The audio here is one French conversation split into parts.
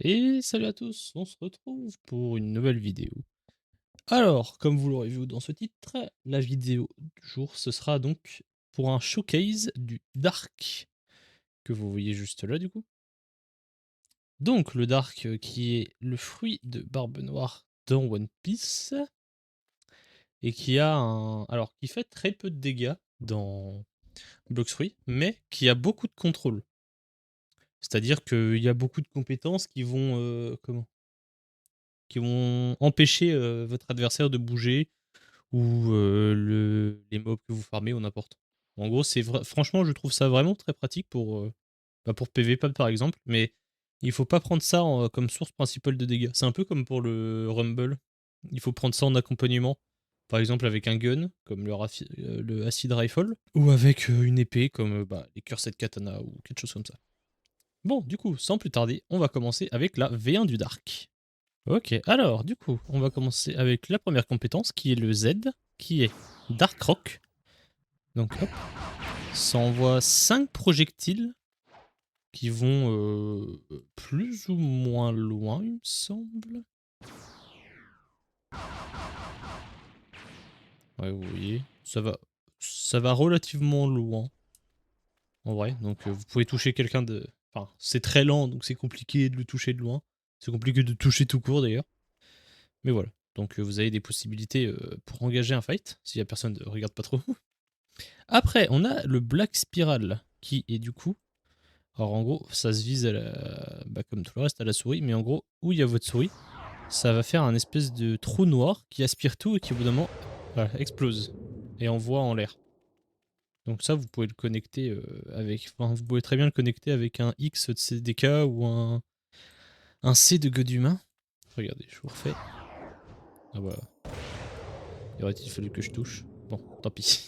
Et salut à tous, on se retrouve pour une nouvelle vidéo. Alors, comme vous l'aurez vu dans ce titre, la vidéo du jour, ce sera donc pour un showcase du Dark, que vous voyez juste là du coup. Donc le Dark qui est le fruit de Barbe Noire dans One Piece, et qui a un... Alors, qui fait très peu de dégâts dans Blox Fruit, mais qui a beaucoup de contrôle. C'est-à-dire qu'il y a beaucoup de compétences qui vont... qui vont empêcher votre adversaire de bouger ou les mobs que vous farmez ou n'importe. En gros, franchement, je trouve ça vraiment très pratique pour PvP par exemple, mais il faut pas prendre ça comme source principale de dégâts. C'est un peu comme pour le Rumble. Il faut prendre ça en accompagnement. Par exemple avec un gun, comme le Acid Rifle, ou avec une épée comme les Cursed Katana ou quelque chose comme ça. Bon, du coup, sans plus tarder, on va commencer avec la V1 du Dark. Ok, alors du coup, on va commencer avec la première compétence qui est le Z, qui est Dark Rock. Donc hop, ça envoie 5 projectiles qui vont plus ou moins loin, il me semble. Ouais, vous voyez, ça va relativement loin en vrai. Donc vous pouvez toucher quelqu'un de. Enfin, c'est très lent, donc c'est compliqué de le toucher de loin. C'est compliqué de toucher tout court d'ailleurs. Mais voilà. Donc vous avez des possibilités pour engager un fight, si la personne ne regarde pas trop. Après, on a le Black Spiral, qui est du coup... Alors en gros, ça se vise comme tout le reste à la souris, mais en gros, où il y a votre souris, ça va faire un espèce de trou noir qui aspire tout et qui au bout d'un moment voilà, explose et envoie en l'air. Donc ça, vous pouvez le connecter Enfin, vous pouvez très bien le connecter avec un X de CDK ou un C de God humain. Regardez, je vous refais. Ah bah, il aurait-il fallu que je touche. Bon, tant pis.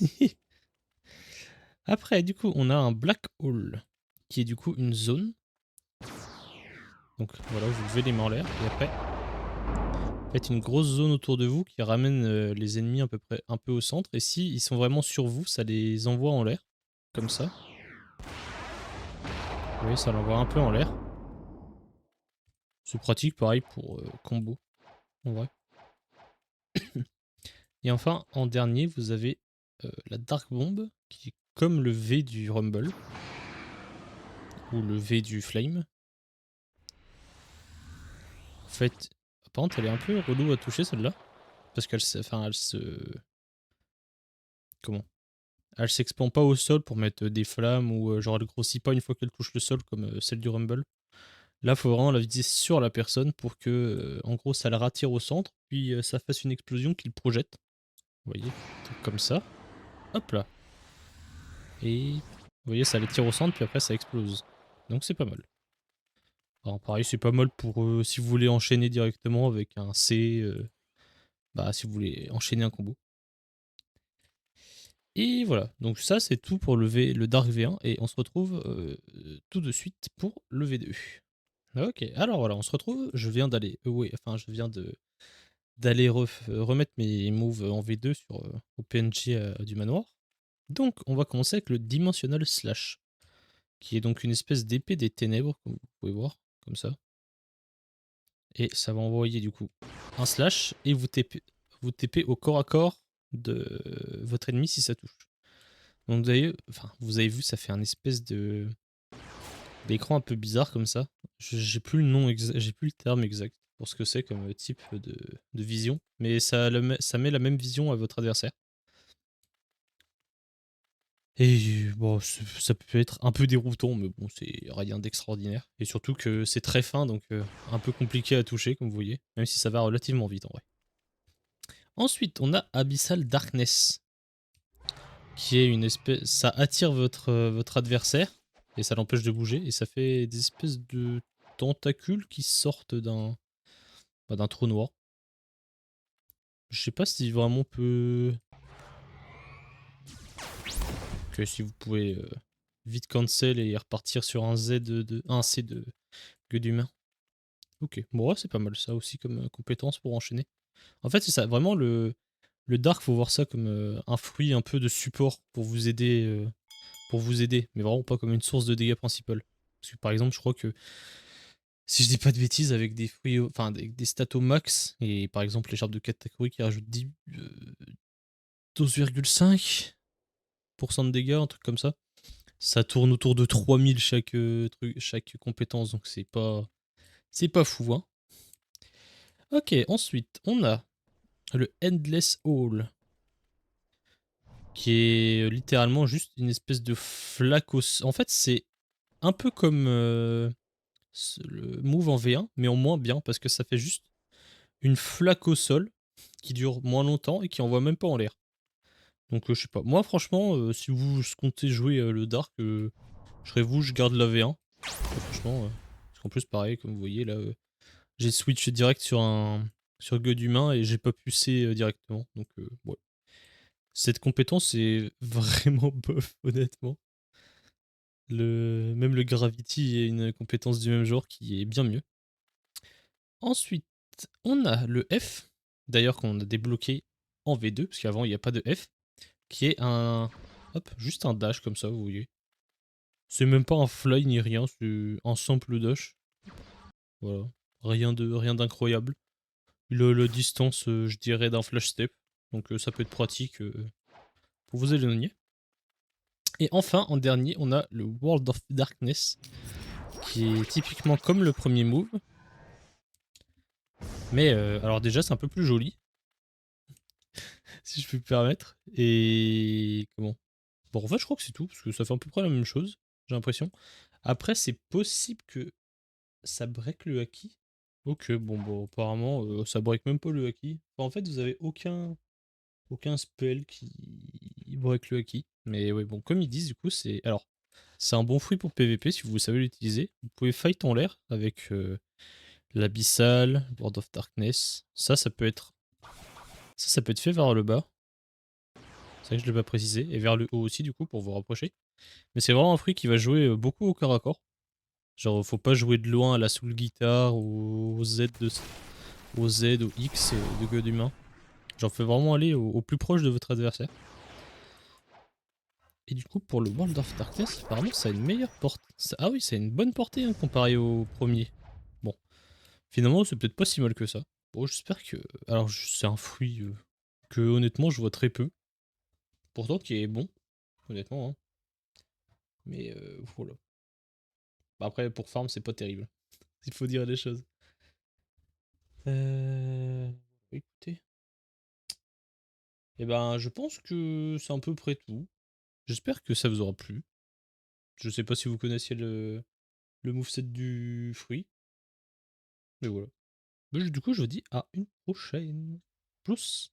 Après, du coup, on a un Black Hole, qui est du coup une zone. Donc voilà, vous levez les mains en l'air et après, faites une grosse zone autour de vous qui ramène les ennemis à peu près un peu au centre. Et si ils sont vraiment sur vous, ça les envoie en l'air, comme ça. Vous voyez, ça l'envoie un peu en l'air. C'est pratique, pareil pour combo, en vrai. Et enfin, en dernier, vous avez la Dark Bomb, qui est comme le V du Rumble, ou le V du Flame. En fait, par contre, elle est un peu relou à toucher celle-là, parce elle se... Comment Elle s'expand pas au sol pour mettre des flammes ou genre elle grossit pas une fois qu'elle touche le sol comme celle du Rumble. Là, faut vraiment la viser sur la personne pour que, en gros, ça la rattire au centre, puis ça fasse une explosion qui le projette. Vous voyez, truc comme ça. Hop là. Et vous voyez, ça les tire au centre, puis après ça explose. Donc c'est pas mal. Alors pareil, c'est pas mal pour si vous voulez enchaîner directement avec un C, si vous voulez enchaîner un combo. Et voilà, donc ça c'est tout pour le Dark V1 et on se retrouve tout de suite pour le V2. Ok, alors voilà, on se retrouve. Je viens d'aller, je viens de d'aller remettre mes moves en V2 sur au PNJ du manoir. Donc on va commencer avec le Dimensional Slash, qui est donc une espèce d'épée des ténèbres, comme vous pouvez voir, comme ça. Et ça va envoyer du coup un slash et vous TP au corps à corps de votre ennemi si ça touche. Donc vous avez vu, ça fait un espèce de d'écran un peu bizarre comme ça. J'ai plus le nom exact, j'ai plus le terme exact pour ce que c'est comme type de vision, mais ça met la même vision à votre adversaire. Et bon, ça peut être un peu déroutant, mais bon, c'est rien d'extraordinaire. Et surtout que c'est très fin, donc un peu compliqué à toucher, comme vous voyez, même si ça va relativement vite en vrai. Ensuite, on a Abyssal Darkness, qui est une espèce... Ça attire votre adversaire, et ça l'empêche de bouger, et ça fait des espèces de tentacules qui sortent d'un trou noir. Je sais pas si vraiment on peut... Que si vous pouvez vite cancel et repartir sur un un C de gueux d'humain. Ok, bon ouais, c'est pas mal ça aussi comme compétence pour enchaîner. En fait, c'est ça, vraiment le Dark, faut voir ça comme un fruit un peu de support pour vous aider, mais vraiment pas comme une source de dégâts principale. Parce que par exemple, je crois que si je dis pas de bêtises, avec des fruits, enfin avec des stats au max, et par exemple l'écharpe de Katakuri qui rajoute 12,5% de dégâts, un truc comme ça. Ça tourne autour de 3000 chaque compétence, donc c'est pas fou, hein. Ok, ensuite, on a le Endless Hall, qui est littéralement juste une espèce de flaque En fait, c'est un peu comme le move en V1, mais en moins bien, parce que ça fait juste une flaque au sol qui dure moins longtemps et qui envoie même pas en l'air. Donc je sais pas. Moi franchement, si vous comptez jouer le Dark, je serais vous, je garde la V1. Franchement, parce qu'en plus pareil, comme vous voyez là, j'ai switché direct sur God humain et j'ai pas pu C directement. Donc ouais. Cette compétence est vraiment bof, honnêtement. Même le Gravity est une compétence du même genre qui est bien mieux. Ensuite, on a le F, d'ailleurs qu'on a débloqué en V2, parce qu'avant il n'y a pas de F, qui est juste un dash comme ça, vous voyez. C'est même pas un fly ni rien, c'est un simple dash. Voilà, rien d'incroyable. Le distance, je dirais, d'un flash step, donc ça peut être pratique pour vous éloigner. Et enfin, en dernier, on a le World of Darkness, qui est typiquement comme le premier move. Mais alors déjà, c'est un peu plus joli, si je puis me permettre. Et comment? Bon, en fait, je crois que c'est tout, parce que ça fait à peu près la même chose, j'ai l'impression. Après, c'est possible que ça break le haki. Ok, bon, apparemment, ça break même pas le haki. Enfin, en fait, vous avez aucun spell qui break le haki. Mais ouais, bon, comme ils disent, du coup, c'est. Alors, c'est un bon fruit pour PVP si vous savez l'utiliser. Vous pouvez fight en l'air avec l'Abyssal, World of Darkness. Ça peut être. Ça peut être fait vers le bas. C'est vrai que je l'ai pas précisé. Et vers le haut aussi, du coup, pour vous rapprocher. Mais c'est vraiment un fruit qui va jouer beaucoup au corps à corps. Genre, faut pas jouer de loin à la soul guitare ou au Z, au X de God humain. Genre, faut vraiment aller au plus proche de votre adversaire. Et du coup, pour le World of Darkness, apparemment, ça a une meilleure portée. Ah oui, ça a une bonne portée hein, comparé au premier. Bon, finalement, c'est peut-être pas si mal que ça. Bon, j'espère que. Alors, c'est un fruit que honnêtement, je vois très peu. Pourtant, qui est bon, honnêtement. Hein. Mais voilà. Bah, après, pour farm, c'est pas terrible. Il faut dire les choses. Euh... Écoutez. Eh ben, je pense que c'est à peu près tout. J'espère que ça vous aura plu. Je sais pas si vous connaissiez le moveset du fruit. Mais voilà. Mais du coup, je vous dis à une prochaine. Plus.